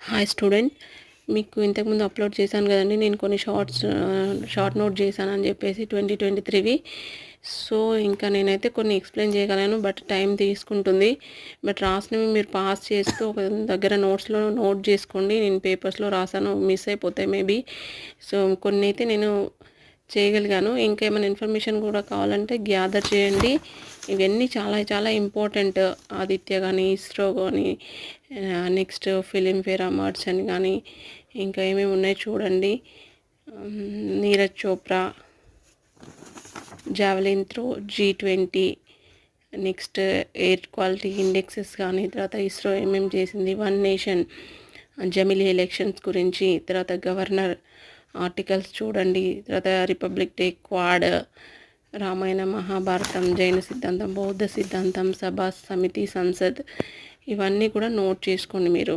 Hi student, మీకు ఇంతకుముందు upload చేశాను కదండి. నేను కొన్ని షార్ట్ నోట్ చేశానని చెప్పేసి 2023వి. సో ఇంకా నేనైతే కొన్ని ఎక్స్ప్లెయిన్ చేయగలను, బట్ టైం తీసుకుంటుంది. బట్ రాసినవి మీరు పాస్ చేస్తూ ఒక దగ్గర నోట్స్లో నోట్ చేసుకోండి. నేను పేపర్స్లో రాసాను, మిస్ అయిపోతాయి మేబీ. సో కొన్ని అయితే నేను చేయగలిగాను. ఇంకేమైనా ఇన్ఫర్మేషన్ కూడా కావాలంటే గ్యాదర్ చేయండి. ఇవన్నీ చాలా చాలా ఇంపార్టెంట్. ఆదిత్య కానీ, ఇస్రో కానీ, నెక్స్ట్ ఫిలింఫేర్ అవార్డ్స్ అని కానీ, ఇంకా ఏమేమి ఉన్నాయి చూడండి. Neeraj Chopra, javelin throw, G20, next air quality indexes కానీ, తర్వాత ఇస్రో ఏమేమి చేసింది, వన్ నేషన్, జమిలీ ఎలక్షన్స్ గురించి, తర్వాత గవర్నర్ ఆర్టికల్స్ చూడండి, తర్వాత republic day, quad, Ramayana, Mahabharatam, జైన సిద్ధాంతం, బౌద్ధ సిద్ధాంతం, సభా సమితి, సంసద్, ఇవన్నీ కూడా నోట్ చేసుకోండి మీరు.